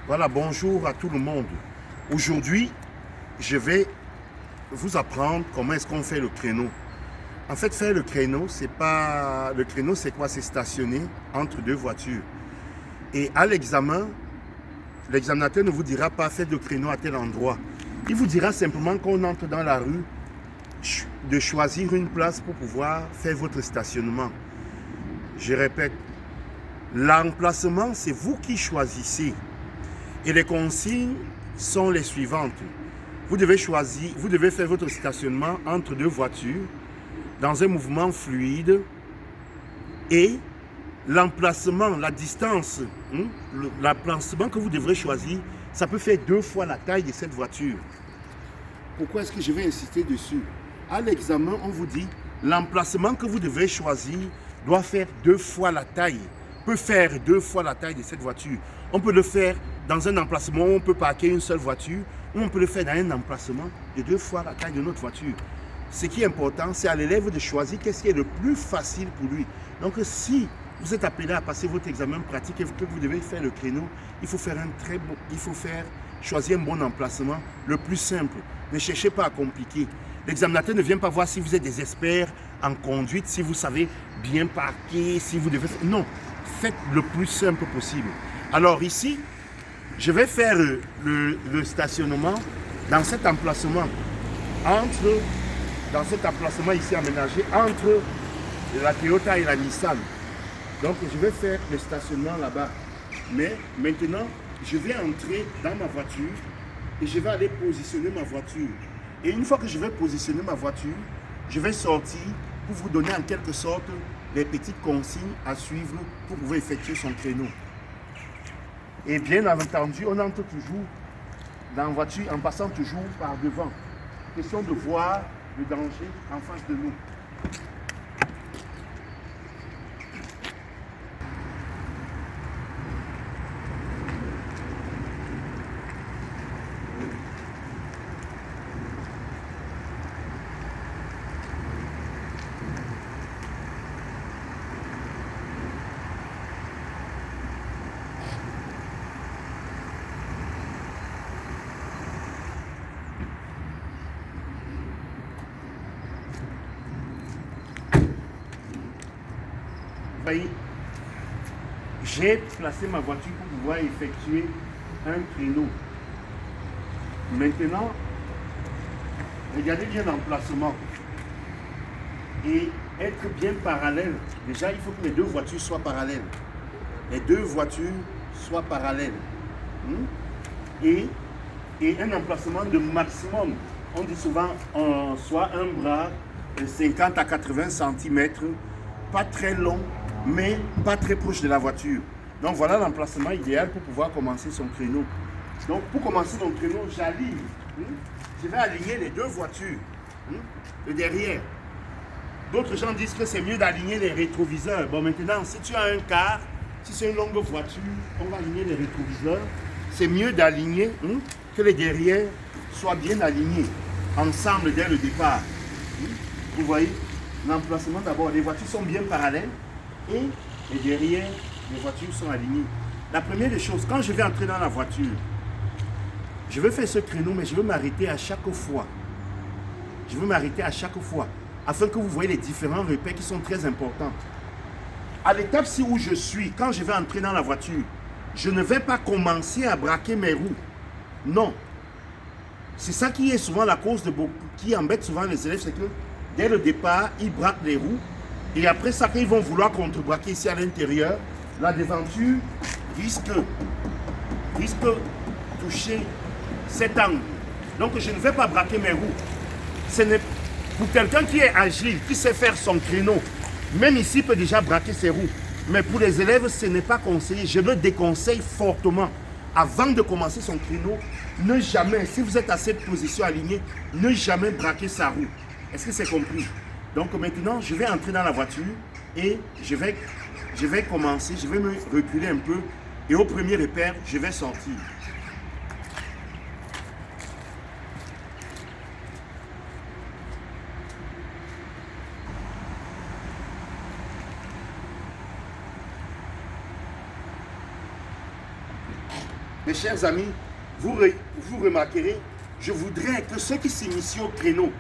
Voilà, bonjour à tout le monde. Aujourd'hui, je vais vous apprendre comment est-ce qu'on fait le créneau. En fait, faire le créneau, c'est pas... Le créneau, c'est quoi? C'est stationner entre deux voitures. Et à l'examen, l'examinateur ne vous dira pas faites le créneau à tel endroit. Il vous dira simplement qu'on entre dans la rue, de choisir une place pour pouvoir faire votre stationnement. Je répète, l'emplacement, c'est vous qui choisissez. Et les consignes sont les suivantes. Vous devez faire votre stationnement entre deux voitures dans un mouvement fluide et l'emplacement, la distance, l'emplacement que vous devrez choisir, ça peut faire 2 fois la taille de cette voiture. Pourquoi est-ce que je vais insister dessus? À l'examen, on vous dit l'emplacement que vous devez choisir doit faire 2 fois la taille, peut faire 2 fois la taille de cette voiture. On peut le faire dans un emplacement où on peut parquer une seule voiture, ou on peut le faire dans un emplacement de 2 fois la taille de notre voiture. Ce qui est important, c'est à l'élève de choisir qu'est-ce qui est le plus facile pour lui. Donc si vous êtes appelé à passer votre examen pratique et que vous devez faire le créneau, il faut choisir un bon emplacement, le plus simple. Ne cherchez pas à compliquer. L'examinateur ne vient pas voir si vous êtes des experts en conduite, si vous savez bien parquer, si vous devez... Non, faites le plus simple possible. Alors ici, je vais faire le stationnement dans cet emplacement ici aménagé entre la Toyota et la Nissan. Donc je vais faire le stationnement là-bas. Mais maintenant, je vais entrer dans ma voiture et je vais aller positionner ma voiture. Et une fois que je vais positionner ma voiture, je vais sortir pour vous donner en quelque sorte les petites consignes à suivre pour pouvoir effectuer son créneau. Et bien entendu, on entre toujours dans la voiture en passant toujours par devant. Question de voir le danger en face de nous. Vous voyez, j'ai placé ma voiture pour pouvoir effectuer un créneau. Maintenant, regardez bien l'emplacement et être bien parallèle. Déjà, il faut que les deux voitures soient parallèles. Les deux voitures soient parallèles. Et un emplacement de maximum. On dit souvent soit un bras de 50 à 80 cm, pas très long, mais pas très proche de la voiture. Donc voilà l'emplacement idéal pour pouvoir commencer son créneau. Donc pour commencer mon créneau, j'aligne. Je vais aligner les deux voitures, le derrière. D'autres gens disent que c'est mieux d'aligner les rétroviseurs. Bon, maintenant, si tu as un car, si c'est une longue voiture, on va aligner les rétroviseurs. C'est mieux d'aligner que les derrière soient bien alignés ensemble dès le départ. Vous voyez, l'emplacement d'abord, les voitures sont bien parallèles et derrière, les voitures sont alignées. La première des choses, quand je vais entrer dans la voiture, je vais faire ce créneau, mais je veux m'arrêter à chaque fois. Je veux m'arrêter à chaque fois, afin que vous voyez les différents repères qui sont très importants. À l'étape où je suis, quand je vais entrer dans la voiture, je ne vais pas commencer à braquer mes roues. Non. C'est ça qui est souvent la cause qui embête souvent les élèves, c'est que dès le départ, ils braquent les roues. Et après ça, quand ils vont vouloir contrebraquer ici à l'intérieur, la devanture risque toucher cet angle. Donc je ne vais pas braquer mes roues. Pour quelqu'un qui est agile, qui sait faire son créneau, même ici, il peut déjà braquer ses roues. Mais pour les élèves, ce n'est pas conseillé. Je le déconseille fortement. Avant de commencer son créneau, ne jamais, si vous êtes à cette position alignée, ne jamais braquer sa roue. Est-ce que c'est compris? Donc maintenant, je vais entrer dans la voiture et je vais commencer, je vais me reculer un peu et au premier repère, je vais sortir. mes chers amis, vous remarquerez, je voudrais que ceux qui s'initient au créneau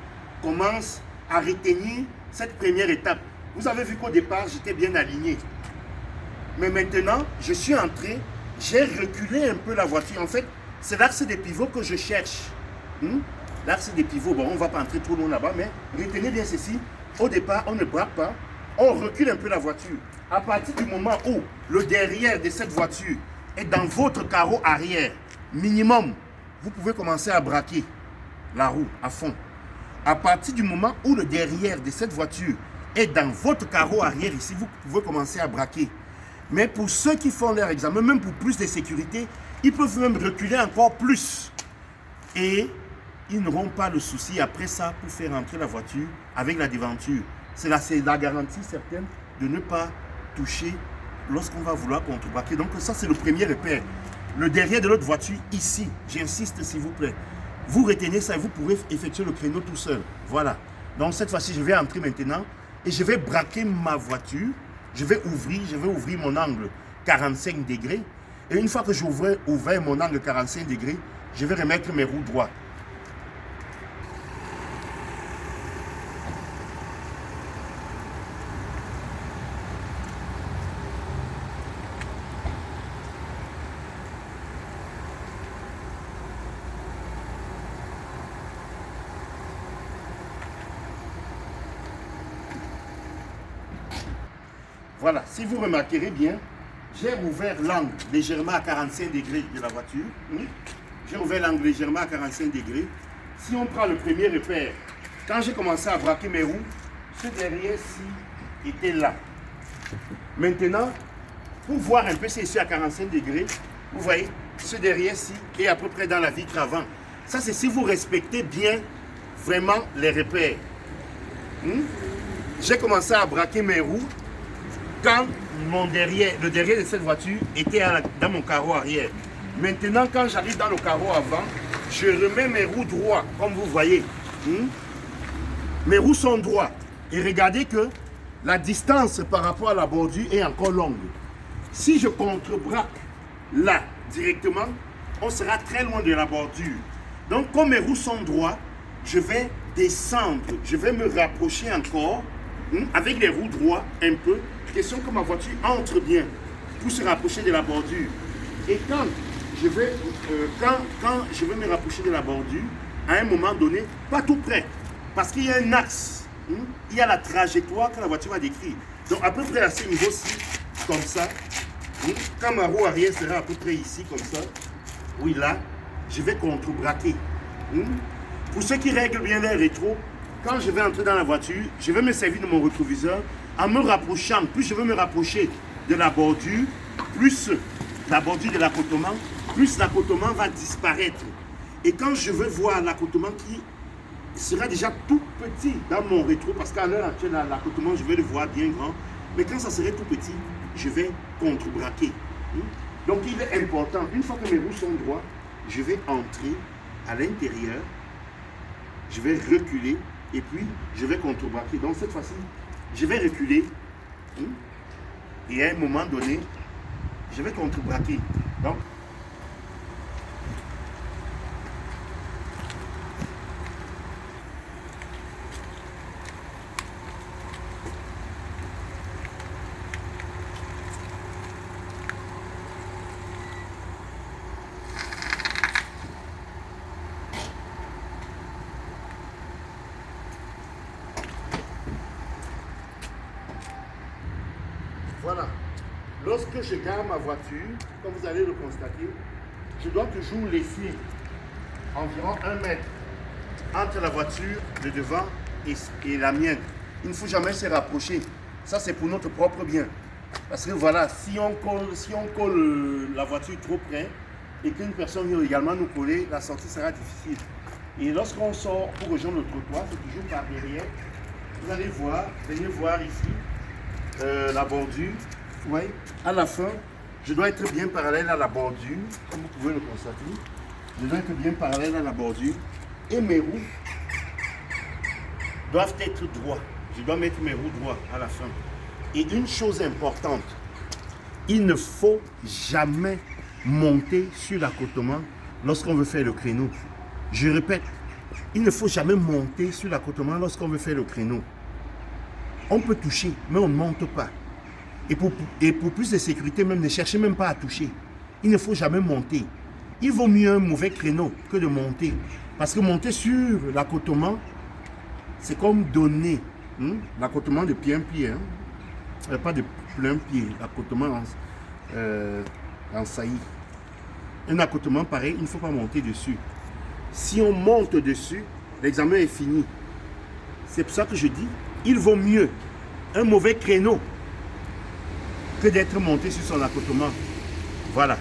commencent à retenir cette première étape. Vous avez vu qu'au départ, j'étais bien aligné. Mais maintenant, je suis entré, j'ai reculé un peu la voiture. En fait, c'est l'axe des pivots que je cherche. L'axe des pivots, bon, on ne va pas entrer trop loin là-bas, mais retenez bien ceci. Au départ, on ne braque pas, on recule un peu la voiture. À partir du moment où le derrière de cette voiture est dans votre carreau arrière, minimum, vous pouvez commencer à braquer la roue à fond. À partir du moment où le derrière de cette voiture est dans votre carreau arrière ici, vous pouvez commencer à braquer. Mais pour ceux qui font leur examen, même pour plus de sécurité, ils peuvent même reculer encore plus. Et ils n'auront pas le souci après ça pour faire entrer la voiture avec la devanture. C'est la garantie certaine de ne pas toucher lorsqu'on va vouloir contrebraquer. Donc ça, c'est le premier repère. Le derrière de l'autre voiture, ici, j'insiste s'il vous plaît. Vous retenez ça et vous pourrez effectuer le créneau tout seul. Voilà. Donc cette fois-ci, je vais entrer maintenant et je vais braquer ma voiture. Je vais ouvrir mon angle 45 degrés. Et une fois que j'ouvre mon angle 45 degrés, je vais remettre mes roues droites. Voilà, si vous remarquerez bien, j'ai ouvert l'angle légèrement à 45 degrés de la voiture. J'ai ouvert l'angle légèrement à 45 degrés. Si on prend le premier repère, quand j'ai commencé à braquer mes roues, ce derrière-ci était là. Maintenant, pour voir un peu si c'est à 45 degrés, vous voyez, ce derrière-ci est à peu près dans la vitre avant. Ça, c'est si vous respectez bien vraiment les repères. J'ai commencé à braquer mes roues quand le derrière de cette voiture était dans mon carreau arrière. Maintenant, quand j'arrive dans le carreau avant, je remets mes roues droits, comme vous voyez. Mes roues sont droites. Et regardez que la distance par rapport à la bordure est encore longue. Si je contrebraque là, directement, on sera très loin de la bordure. Donc, comme mes roues sont droites, je vais descendre, je vais me rapprocher encore, avec les roues droites un peu, question que ma voiture entre bien pour se rapprocher de la bordure. Et quand je vais me rapprocher de la bordure, à un moment donné, pas tout près, parce qu'il y a un axe, il y a la trajectoire que la voiture va décrire. Donc à peu près à ce niveau-ci, comme ça, quand ma roue arrière sera à peu près ici, comme ça, oui là, je vais contrebraquer. Pour ceux qui règlent bien les rétros, quand je vais entrer dans la voiture, je vais me servir de mon rétroviseur en me rapprochant. Plus je veux me rapprocher de la bordure, plus la bordure de l'accotement, plus l'accotement va disparaître. Et quand je veux voir l'accotement qui sera déjà tout petit dans mon rétro, parce qu'à l'heure actuelle, l'accotement, je vais le voir bien grand, mais quand ça serait tout petit, je vais contrebraquer. Donc il est important, une fois que mes roues sont droites, je vais entrer à l'intérieur, je vais reculer, et puis je vais contrebraquer. Donc cette fois-ci, je vais reculer et à un moment donné, je vais contrebraquer. Donc, voilà. Lorsque je gare ma voiture, comme vous allez le constater, je dois toujours laisser environ 1 mètre entre la voiture de devant et la mienne. Il ne faut jamais se rapprocher. Ça, c'est pour notre propre bien. Parce que voilà, si on colle la voiture trop près et qu'une personne vient également nous coller, la sortie sera difficile. Et lorsqu'on sort pour rejoindre le trottoir, c'est toujours par derrière. Vous allez voir, venez voir ici. La bordure, vous voyez, à la fin, je dois être bien parallèle à la bordure, comme vous pouvez le constater. Je dois être bien parallèle à la bordure et mes roues doivent être droits. Je dois mettre mes roues droits à la fin. Et une chose importante, il ne faut jamais monter sur l'accotement lorsqu'on veut faire le créneau. Je répète, il ne faut jamais monter sur l'accotement lorsqu'on veut faire le créneau. On peut toucher, mais on ne monte pas. Et pour plus de sécurité, même ne cherchez même pas à toucher. Il ne faut jamais monter. Il vaut mieux un mauvais créneau que de monter. Parce que monter sur l'accotement, c'est comme donner l'accotement de pied en pied. Pas de plein pied, l'accotement en saillie. Un accotement pareil, il ne faut pas monter dessus. Si on monte dessus, l'examen est fini. C'est pour ça que je dis, il vaut mieux un mauvais créneau que d'être monté sur son accotement. Voilà.